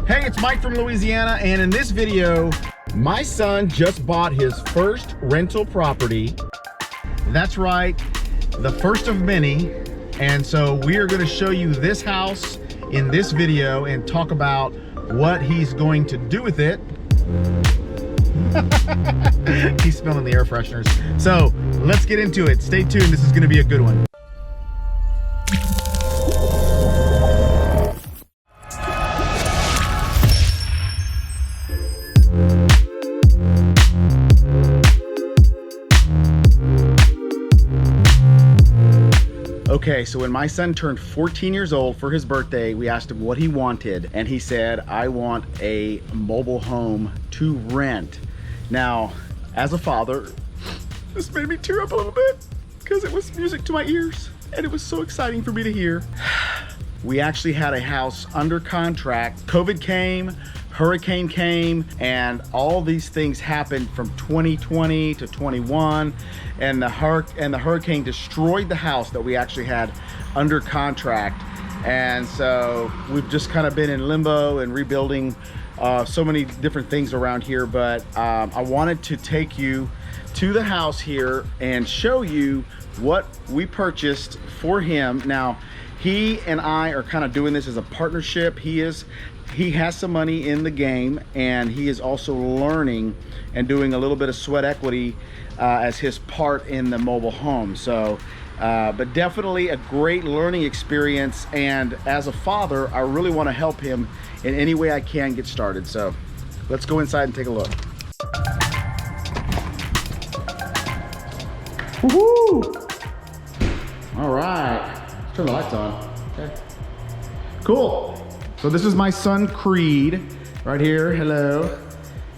Hey, it's Mike from Louisiana, and in this video, my son just bought his first rental property. That's right, the first of many. And so we are going to show you this house in this video and talk about what he's going to do with it. He's smelling the air fresheners. So let's get into it. Stay tuned. This is going to be a good one. Okay, so when my son turned 14 years old for his birthday, we asked him what he wanted, and he said, I want a mobile home to rent. Now, as a father, this made me tear up a little bit because it was music to my ears, and it was so exciting for me to hear. We actually had a house under contract. COVID came, hurricane came, and all these things happened from 2020 to 21, and the hurricane destroyed the house that we actually had under contract. And so we've just kind of been in limbo and rebuilding so many different things around here. But I wanted to take you to the house here and show you what we purchased for him. Now, he and I are kind of doing this as a partnership. He has some money in the game, and he is also learning and doing a little bit of sweat equity as his part in the mobile home. So, but definitely a great learning experience. And as a father, I really want to help him in any way I can get started. So let's go inside and take a look. Woohoo! All right, let's turn the lights on. Okay. Cool. So this is my son Creed right here. Hello.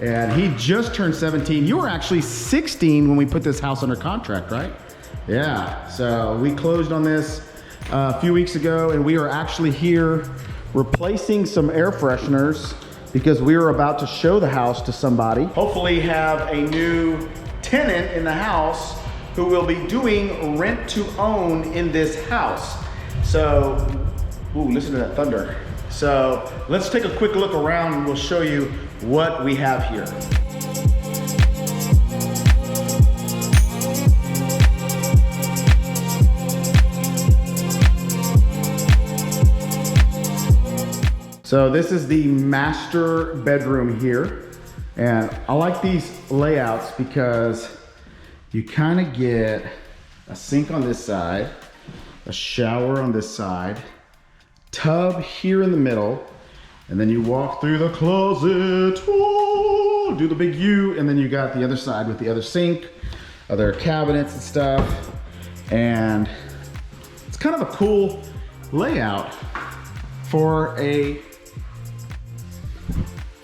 And he just turned 17. You were actually 16 when we put this house under contract, right? Yeah. So we closed on this a few weeks ago, and we are actually here replacing some air fresheners because we were about to show the house to somebody. Hopefully have a new tenant in the house who will be doing rent to own in this house. So, ooh, listen to that thunder. So let's take a quick look around and we'll show you what we have here. So this is the master bedroom here. And I like these layouts because you kind of get a sink on this side, a shower on this side, tub here in the middle, and then you walk through the closet, oh, do the big U, and then you got the other side with the other sink, other cabinets and stuff. And it's kind of a cool layout for a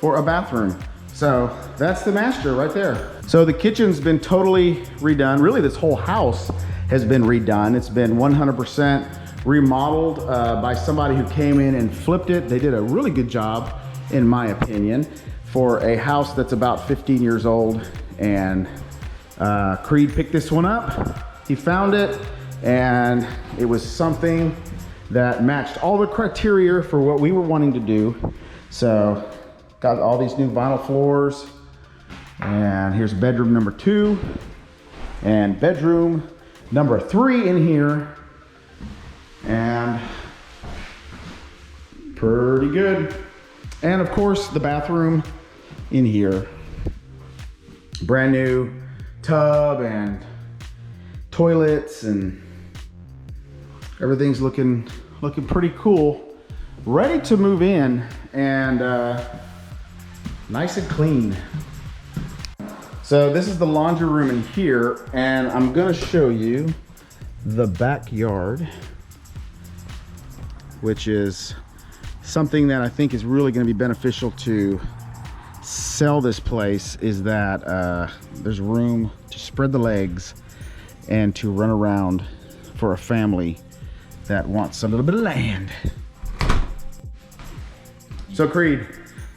bathroom. So that's the master right there. So the kitchen's been totally redone. Really, this whole house has been redone. It's been 100% remodeled by somebody who came in and flipped it. They did a really good job, in my opinion, for a house that's about 15 years old. And Creed picked this one up. He found it, and it was something that matched all the criteria for what we were wanting to do. So got all these new vinyl floors, and here's bedroom number 2 and bedroom number 3 in here. And pretty good. And of course the bathroom in here, brand new tub and toilets, and everything's looking pretty cool, ready to move in, and nice and clean. So this is the laundry room in here, and I'm gonna show you the backyard, which is something that I think is really going to be beneficial to sell this place, is that there's room to spread the legs and to run around for a family that wants a little bit of land. So Creed,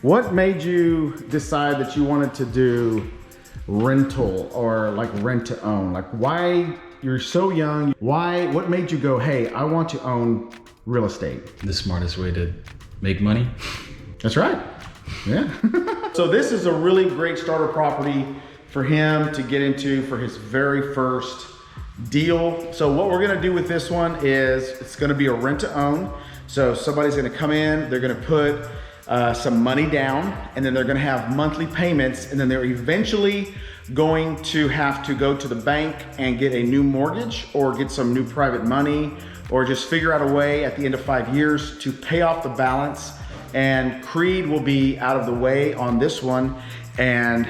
what made you decide that you wanted to do rental, or like rent to own? Like, why, you're so young, what made you go, hey, I want to own real estate? The smartest way to make money. That's right. Yeah. So this is a really great starter property for him to get into for his very first deal. So what we're gonna do with this one is it's gonna be a rent to own. So somebody's gonna come in, they're gonna put some money down, and then they're gonna have monthly payments, and then they're eventually going to have to go to the bank and get a new mortgage or get some new private money, or just figure out a way at the end of 5 years to pay off the balance. And Creed will be out of the way on this one. And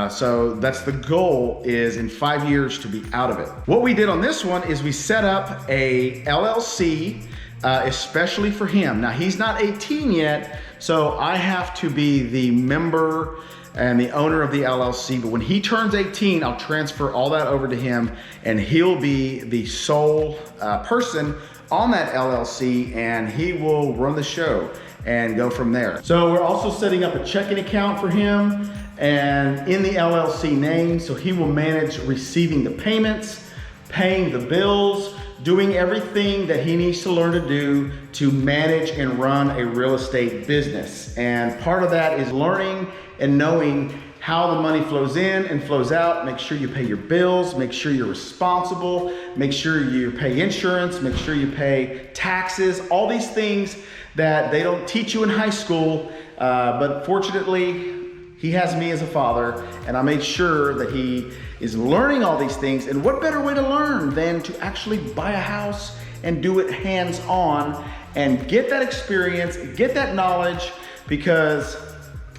so that's the goal, is in 5 years to be out of it. What we did on this one is we set up a LLC, especially for him. Now he's not 18 yet, so I have to be the member and the owner of the LLC, but when he turns 18, I'll transfer all that over to him, and he'll be the sole person on that LLC, and he will run the show and go from there. So we're also setting up a checking account for him and in the LLC name, so he will manage receiving the payments, paying the bills, doing everything that he needs to learn to do to manage and run a real estate business. And part of that is learning and knowing how the money flows in and flows out. Make sure you pay your bills, make sure you're responsible, make sure you pay insurance, make sure you pay taxes, all these things that they don't teach you in high school. But fortunately, he has me as a father, and I made sure that he is learning all these things. And what better way to learn than to actually buy a house and do it hands-on and get that experience, get that knowledge, because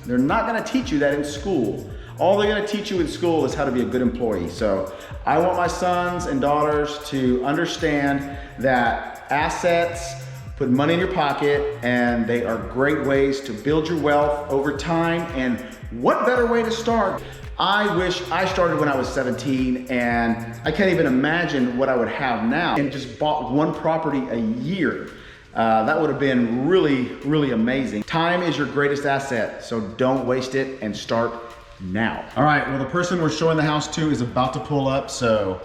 they're not gonna teach you that in school. All they're gonna teach you in school is how to be a good employee. So I want my sons and daughters to understand that assets put money in your pocket, and they are great ways to build your wealth over time. And what better way to start? I wish I started when I was 17, and I can't even imagine what I would have now, and just bought one property a year. That would have been really, really amazing. Time is your greatest asset, so don't waste it and start now. All right, well, the person we're showing the house to is about to pull up, so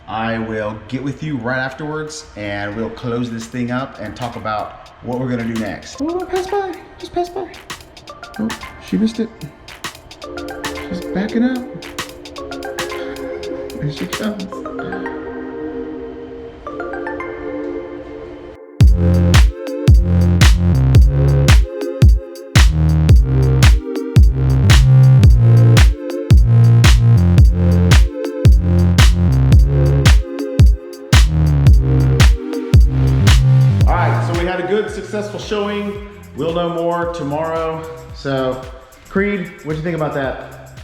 I will get with you right afterwards, and we'll close this thing up and talk about what we're gonna do next. Oh, pass by, just pass by. Oh, she missed it. She's backing up. There she comes. Successful showing. We'll know more tomorrow. So, Creed, what do you think about that?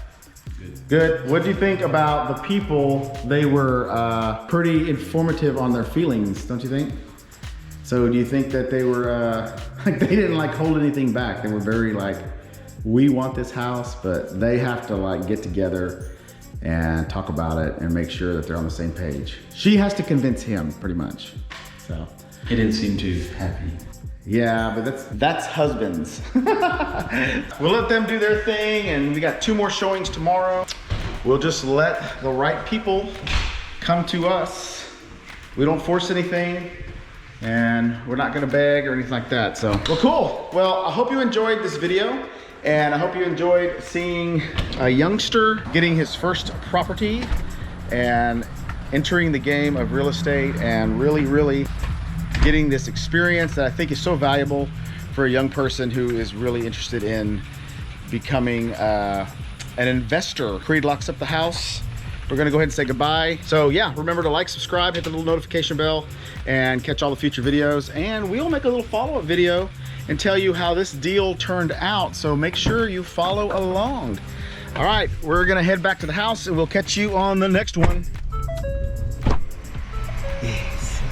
Good. What do you think about the people? They were pretty informative on their feelings, don't you think? So, do you think that they were like, they didn't like hold anything back? They were very like, we want this house, but they have to like get together and talk about it and make sure that they're on the same page. She has to convince him, pretty much. So he didn't seem too happy. Yeah, but that's husbands. We'll let them do their thing, and we got 2 more showings tomorrow. We'll just let the right people come to us. We don't force anything, and we're not gonna beg or anything like that. So, well, cool. Well, I hope you enjoyed this video, and I hope you enjoyed seeing a youngster getting his first property and entering the game of real estate, and really getting this experience that I think is so valuable for a young person who is really interested in becoming an investor. Creed locks up the house. We're gonna go ahead and say goodbye. So yeah, remember to like, subscribe, hit the little notification bell, and catch all the future videos. And we'll make a little follow-up video and tell you how this deal turned out. So make sure you follow along. All right, we're gonna head back to the house, and we'll catch you on the next one. Yes.